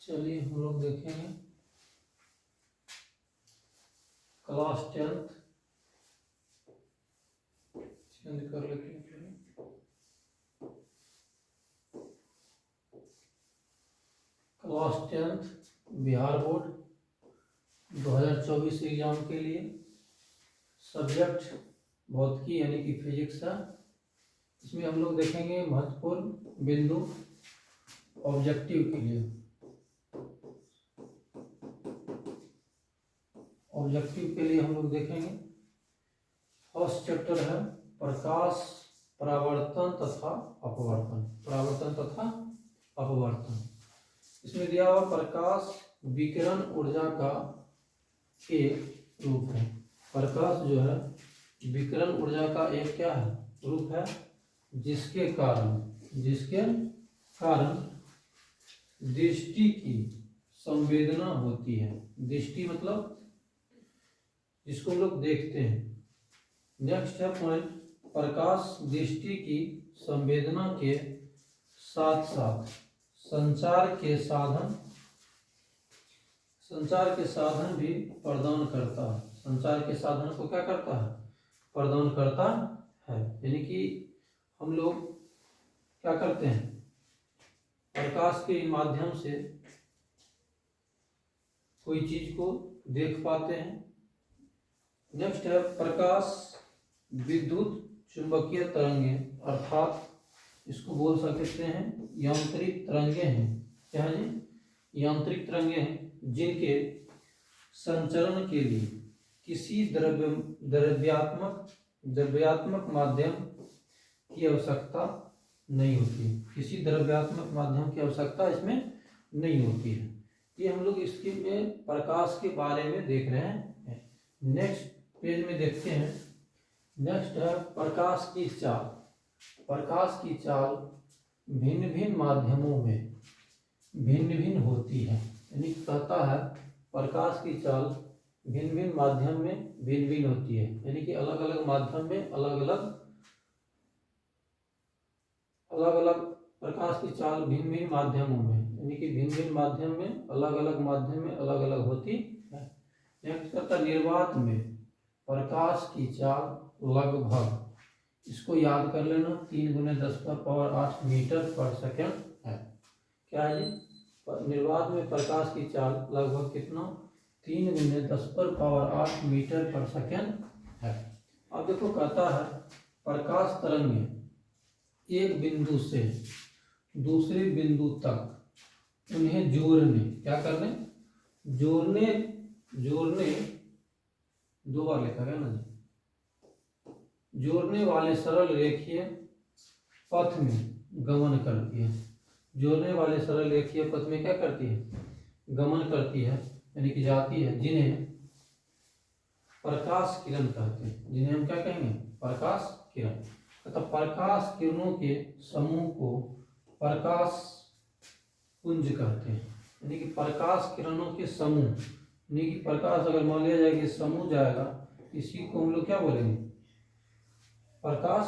चलिए हम लोग देखेंगे क्लास 10th चेंज कर लेते हैं। Class 10th Bihar board 2024 exam के लिए सब्जेक्ट भौतिकी यानी कि फिजिक्स है। इसमें हम लोग देखेंगे महत्वपूर्ण बिंदु ऑब्जेक्टिव के लिए। ऑब्जेक्टिव के लिए हम लोग देखेंगे फर्स्ट चैप्टर है प्रकाश परावर्तन तथा अपवर्तन। परावर्तन तथा अपवर्तन। इसमें दिया हुआ प्रकाश विकिरण ऊर्जा का एक रूप है। प्रकाश जो है विकिरण ऊर्जा का एक क्या है रूप है, जिसके कारण दृष्टि की संवेदना होती है। दृष्टि मतलब जिसको हम लोग देखते हैं। नेक्स्ट है पॉइंट, प्रकाश दृष्टि की संवेदना के साथ साथ संचार के साधन भी प्रदान करता है। संचार के साधन को क्या करता है, प्रदान करता है। यानी कि हम लोग क्या करते हैं, प्रकाश के माध्यम से कोई चीज को देख पाते हैं। नेक्स्ट है प्रकाश विद्युत चुंबकीय तरंगे अर्थात इसको बोल सकते हैं यांत्रिक तरंगे हैं। क्या है जी, यांत्रिक तरंगे हैं, जिनके संचरण के लिए किसी द्रव्यात्मक माध्यम की आवश्यकता नहीं होती। किसी द्रव्यात्मक माध्यम की आवश्यकता इसमें नहीं होती है। ये हम लोग इसके में प्रकाश के बारे में देख रहे हैं। नेक्स्ट पेज में देखते हैं। नेक्स्ट है प्रकाश की चाल। प्रकाश की चाल भिन्न भिन्न माध्यमों में भिन्न भिन्न होती है। यानी कहता है प्रकाश की चाल भिन्न भिन्न माध्यम में भिन्न भिन्न होती है। यानी कि अलग अलग माध्यम में अलग अलग प्रकाश की चाल भिन्न भिन्न माध्यमों में, यानी कि भिन्न भिन्न माध्यम में अलग अलग होती है। नेक्स्ट कहता निर्वात में प्रकाश की चाल लगभग, इसको याद कर लेना, 3×10⁸ मीटर पर सेकेंड है। क्या है जी, निर्वात में प्रकाश की चाल लगभग कितना, 3×10⁸ मीटर पर सेकेंड है। अब देखो कहता है प्रकाश तरंगे एक बिंदु से दूसरे बिंदु तक उन्हें जोड़ने, क्या करने, जोड़ने दो बार लिखा गया ना जी, जोड़ने वाले सरल रेखीय पथ में गमन करती है। जोड़ने वाले सरल रेखीय पथ में क्या करती है, गमन करती है, यानी कि जाती है, जिन्हें प्रकाश किरण कहते हैं। जिन्हें हम क्या कहेंगे, प्रकाश किरण। तो प्रकाश किरणों के समूह को प्रकाश पुंज कहते हैं। यानी कि प्रकाश किरणों के समूह, यानी कि प्रकाश अगर मान लिया जाए कि समूह जाएगा, इसी को हम लोग क्या बोलेंगे, प्रकाश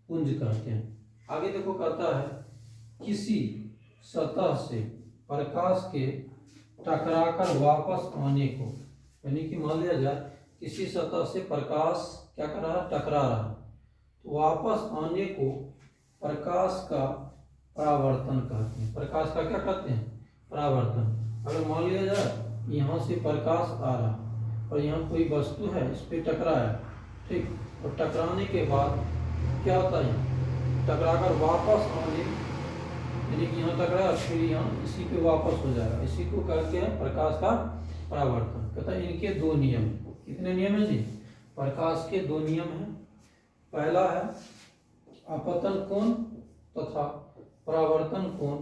पुंज कहते हैं। आगे देखो कहता है किसी सतह से प्रकाश के टकराकर वापस आने को, यानी कि मान लिया जाए किसी सतह से प्रकाश क्या कर रहा है, टकरा रहा है, तो वापस आने को प्रकाश का परावर्तन कहते हैं। प्रकाश का क्या कहते हैं, परावर्तन। अगर मान लिया जाए यहाँ से प्रकाश आ रहा और यहाँ कोई वस्तु है, इस पे टकराया, ठीक, और टकराने के बाद क्या होता है, टकराकर वापस आने, यानी कि यहाँ टकराया फिर यहाँ इसी पे वापस हो जाएगा, इसी को कहते हैं प्रकाश का परावर्तन। कहता है इनके दो नियम। कितने नियम है जी, प्रकाश के दो नियम हैं। पहला है अपतन कोण तथा परावर्तन कोण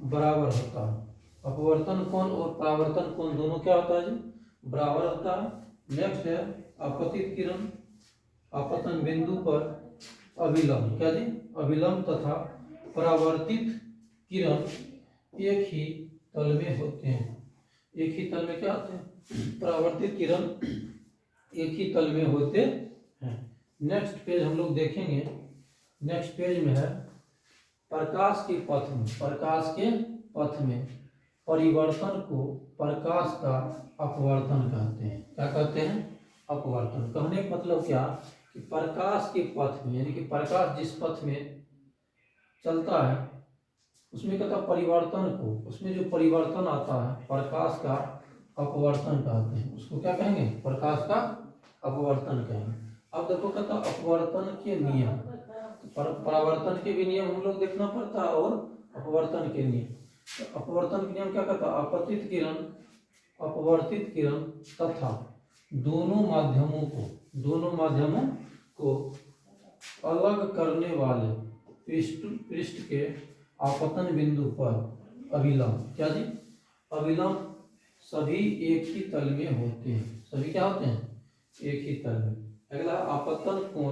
बराबर होता है। अपवर्तन कोण और परावर्तन कोण दोनों क्या होता है जी, बराबर होता है। नेक्स्ट है अपतित किरण अपतन बिंदु पर अभिलंब, क्या जी, अभिलंब तथा परावर्तित किरण एक ही तल में होते हैं। एक ही तल में क्या होते हैं, परावर्तित किरण एक ही तल में होते हैं। नेक्स्ट पेज हम लोग देखेंगे। नेक्स्ट पेज में है प्रकाश के पथ में, प्रकाश के पथ में परिवर्तन को प्रकाश का अपवर्तन कहते हैं। क्या कहते हैं? अपवर्तन। कहने का मतलब क्या कि प्रकाश के पथ में, यानी कि प्रकाश जिस पथ में चलता है उसमें कहता परिवर्तन को, उसमें जो परिवर्तन आता है प्रकाश का अपवर्तन कहते हैं। उसको क्या कहेंगे? प्रकाश का अपवर्तन कहेंगे। अब देखो कहता अपवर्तन के नियम, परावर्तन के भी नियम हम लोग देखना पड़ता है और अपवर्तन के नियम। तो अपवर्तन के नियम क्या कहता? अपतित किरण, अपवर्तित किरण तथा दोनों माध्यमों को अलग करने वाले पृष्ठ के आपतन बिंदु पर अभिलंब, क्या जी? अभिलंब सभी एक ही तल में होते हैं। सभी क्या होते हैं? एक ही तल में। अगला आपतन कोण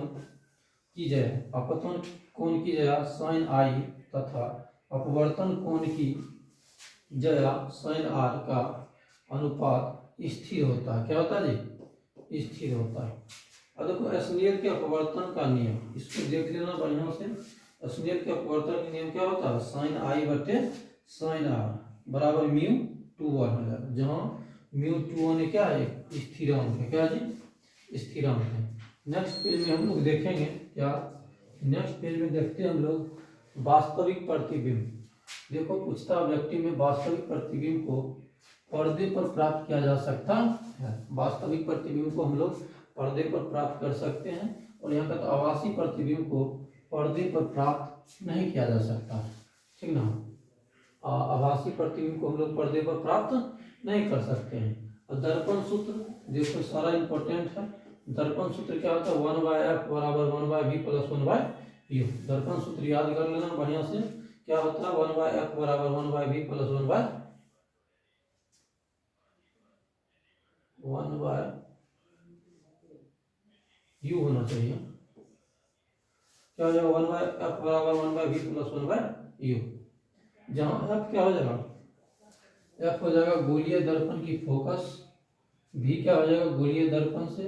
की जगह, आपतन कोण की जगह sin i तथा अपवर्तन कोण की जगह sin r का अनुपात स्थिर होता है। क्या होता है जी? स्थिर होता है। अब देखो स्नेल के अपवर्तन का नियम, इसको देख लेना बढ़िया से। स्नेल के अपवर्तन का नियम क्या होता है? sin i बटे sin r बराबर μ2 हो जाएगा, जहाँ μ2 क्या है? स्थिरांक है। क्या जी? स्थिरांक है। नेक्स्ट पेज में हम लोग देखेंगे क्या? नेक्स्ट पेज में देखते हैं हम लोग वास्तविक प्रतिबिंब। देखो पूछता ऑब्जेक्टिव में वास्तविक प्रतिबिंब को पर्दे पर प्राप्त किया जा सकता है। वास्तविक प्रतिबिंब को हम लोग पर्दे पर प्राप्त कर सकते हैं, और यहाँ का आभासी प्रतिबिंब को पर्दे पर प्राप्त नहीं किया जा सकता, ठीक ना? आभासी प्रतिबिंब को हम लोग पर्दे पर प्राप्त नहीं कर सकते हैं। और दर्पण सूत्र देखो सारा इंपॉर्टेंट है। दर्पण सूत्र क्या होता है? 1/f बराबर 1/v प्लस 1/u। दर्पण सूत्र याद कर लेना बढ़िया से। क्या होता है? 1/f बराबर 1/v प्लस 1/u होना चाहिए। क्या हो जाएगा? 1/f बराबर 1/v प्लस 1/u, जहां f क्या हो जाएगा? f हो जाएगा गोलीय दर्पण की फोकस, v क्या हो जाएगा? गोलीय दर्पण से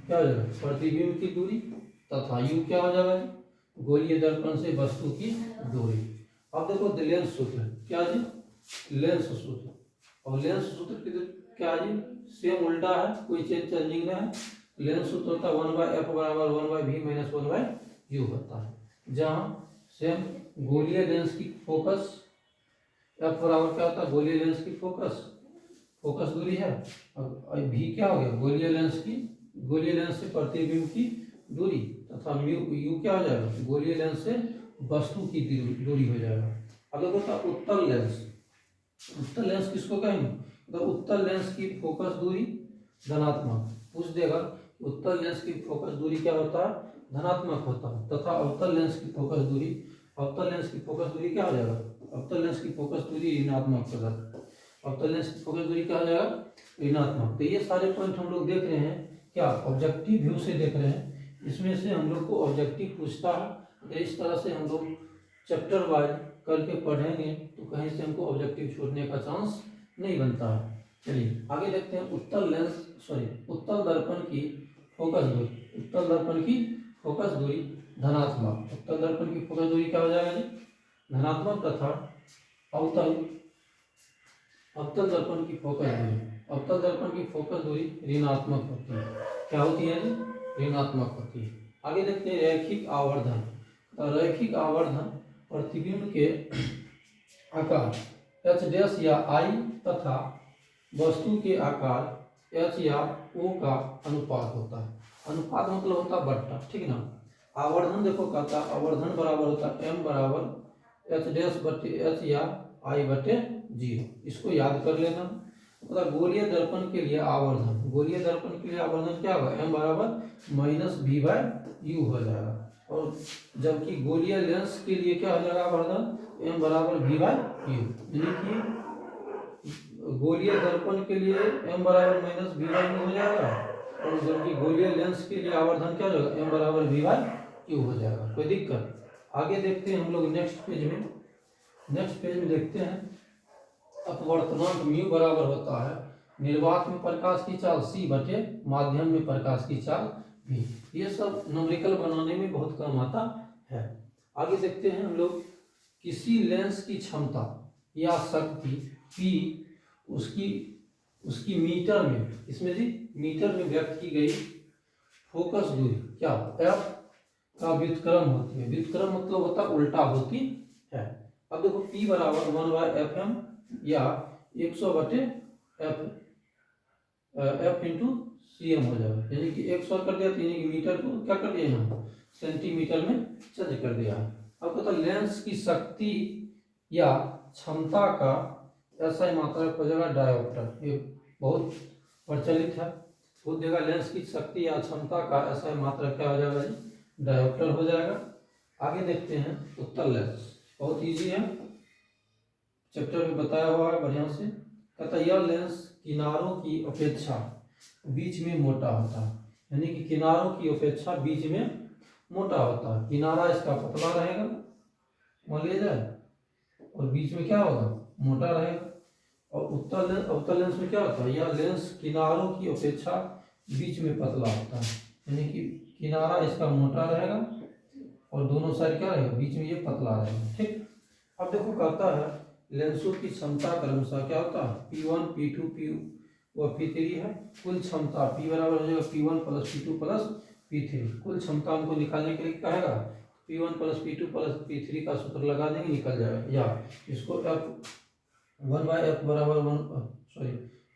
क्या हो जाएगा? प्रतिबिंब की दूरी, तथा u क्या हो जाएगा? गोलीय दर्पण से वस्तु की दूरी। अब देखो लेंस सूत्र, क्या जी? लेंस सूत्र। और लेंस सूत्र की क्या जी? सेम उल्टा है, कोई चेंजिंग नहीं है। लेंस सूत्र होता है 1/f बराबर 1/v माइनस 1/u होता है, जहाँ सेम गोलीय लेंस की फोकस, f बराबर क्या होता है? गोलीय लेंस की फोकस दूरी है, और v क्या हो गया? गोलीय लेंस से प्रतिबिंब की दूरी, तथा u क्या हो जाएगा? गोलीय लेंस से वस्तु की दूरी हो जाएगा। अब देखो तो उत्तल लेंस किसको कहेंगे? तो उत्तल लेंस की फोकस दूरी धनात्मक, पूछ देगा उत्तल लेंस की फोकस दूरी क्या होता है? धनात्मक होता है, तथा अवतल लेंस की फोकस दूरी क्या हो जाएगा? अवतल लेंस की फोकस दूरी ऋणात्मक हो जाएगा। अवतल लेंस की फोकस दूरी क्या हो जाएगा? ऋणात्मक। तो ये सारे पॉइंट हम लोग देख रहे हैं क्या? ऑब्जेक्टिव व्यू से देख रहे हैं। इसमें से हम लोग को ऑब्जेक्टिव पूछता है, तो इस तरह से हम लोग चैप्टर वाइज करके पढ़ेंगे तो कहीं से हमको ऑब्जेक्टिव छूटने का चांस नहीं बनता है। चलिए आगे देखते हैं। उत्तल दर्पण की फोकस दूरी धनात्मक। उत्तल दर्पण की फोकस दूरी क्या हो जाएगा जी? धनात्मक, तथा अवतल दर्पण की फोकस दूरी ऋणात्मक होती है। क्या होती है जी? ऋणात्मक होती है। आगे देखते हैं रैखिक आवर्धन। रैखिक आवर्धन प्रतिबिंब के आकार h डैश या I तथा वस्तु के आकार h या O का अनुपात होता है। अनुपात मतलब होता है बट्टा, ठीक ना? आवर्धन देखो कहता है आवर्धन बराबर होता है m बराबर h डैश बटे h या I बटे 0। इसको याद कर लेना। मतलब गोलीय दर्पण के लिए आवर्धन क्या होगा? m बराबर माइनस v/u हो जाएगा। और जबकि गोलीय लेंस के लिए क्या हो जाएगा आवर्धन? m बराबर v/u। यानी कि गोलीय दर्पण के लिए m बराबर माइनस v/u हो जाएगा, और जबकि गोलीय लेंस के लिए आवर्धन क्या हो जाएगा? m बराबर v/u हो जाएगा। कोई दिक्कत? आगे देखते हैं हम लोग नेक्स्ट पेज में देखते हैं अपवर्तनांक म्यू बराबर होता है निर्वात में प्रकाश की चाल c बटे माध्यम में प्रकाश की चाल v। ये सब न्यूमेरिकल बनाने में बहुत काम आता है। आगे देखते हैं हम लोग किसी लेंस की क्षमता या शक्ति P उसकी उसकी मीटर में, इसमें जी मीटर में व्यक्त की गई फोकस दूरी क्या F का व्युत्क्रम होती है। व्युत्क्रम मतलब होता है उल्टा होती है। अब देखो P बराबर 1/FM या 100/F F इंटू CM हो जाएगा, यानी कि 100 कर दिया, यानी कि मीटर को क्या कर दिया यहाँ सेंटीमीटर में चेंज कर दिया। अब कहता लेंस की शक्ति या क्षमता का ऐसा मात्रक हो जाएगा डायोप्टर। ये बहुत प्रचलित है, खुद देगा लेंस की शक्ति या क्षमता का ऐसा मात्रक क्या हो जाएगा जी डायोप्टर हो जाएगा। आगे देखते हैं उत्तर लेंस, बहुत इजी है, चैप्टर में बताया हुआ है बढ़िया से। कहता यह लेंस किनारों की अपेक्षा बीच में मोटा होता है, यानी कि किनारों की अपेक्षा बीच में मोटा होता है। किनारा इसका पतला रहेगा मान लिया जाए, और बीच में क्या होगा मोटा रहेगा। और उत्तल लेंस में क्या होता है, यह लेंस किनारों की अपेक्षा बीच में पतला होता है, यानी कि किनारा इसका मोटा रहेगा और दोनों साइड क्या रहेगा बीच में ये पतला रहेगा। ठीक, अब देखो कहता है लेंसों की क्षमता क्रमशः क्या होता है P1 P2 P3 है। कुल क्षमता P बराबर हो जाएगा P1 + P2 + P3। कुल क्षमता हमको निकालने के लिए कहेगा P1 + P2 + P3 का सूत्र लगा देंगे, निकल जाएगा। या इसको F 1/F बराबर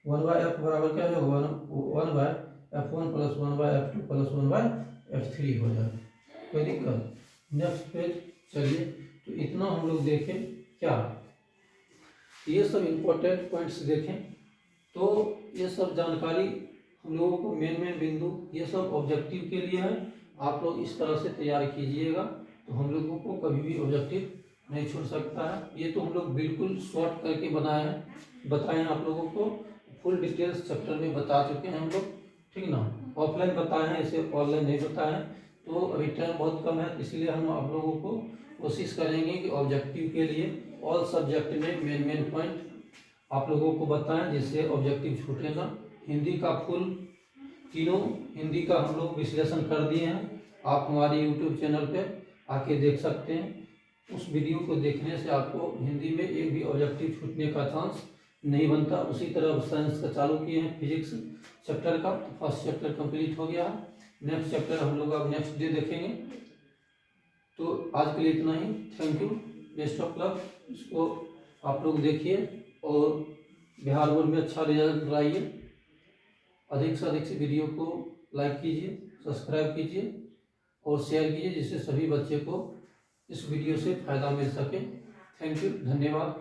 1/F बराबर क्या हो जाएगा 1/F1 + 1/F2 + 1/F3 हो जाएगा। कोई दिक्कत। नेक्स्ट पेज चलिए, तो इतना हम लोग देखें क्या, ये सब इम्पोर्टेंट पॉइंट्स देखें। तो ये सब जानकारी हम लोगों को मेन बिंदु ये सब ऑब्जेक्टिव के लिए है। आप लोग इस तरह से तैयार कीजिएगा तो हम लोगों को कभी भी ऑब्जेक्टिव नहीं छूट सकता है। ये तो हम लोग बिल्कुल शॉर्ट करके बताए हैं आप लोगों को, फुल डिटेल्स चैप्टर में बता चुके हैं हम लोग, ठीक ना। ऑफलाइन बताए हैं, इसे ऑनलाइन नहीं बताए हैं, तो अभी टाइम बहुत कम है, इसलिए हम आप लोगों को कोशिश करेंगे कि ऑब्जेक्टिव के लिए ऑल सब्जेक्ट में मेन पॉइंट आप लोगों को बताएं, जिससे ऑब्जेक्टिव छूटे ना। हिंदी का फुल तीनों हिंदी का हम लोग विश्लेषण कर दिए हैं, आप हमारे यूट्यूब चैनल पे आके देख सकते हैं। उस वीडियो को देखने से आपको हिंदी में एक भी ऑब्जेक्टिव छूटने का चांस नहीं बनता। उसी तरह साइंस का चालू किए हैं, फिजिक्स चैप्टर का फर्स्ट चैप्टर कंप्लीट हो गया है। नेक्स्ट चैप्टर हम लोग अब नेक्स्ट डे देखेंगे। तो आज के लिए इतना ही, thank you, best of luck. इसको आप लोग देखिए और बिहार बोर्ड में अच्छा रिजल्ट लाइए। अधिक से अधिक से वीडियो को लाइक कीजिए, सब्सक्राइब कीजिए और शेयर कीजिए, जिससे सभी बच्चे को इस वीडियो से फायदा मिल सके। थैंक यू, धन्यवाद।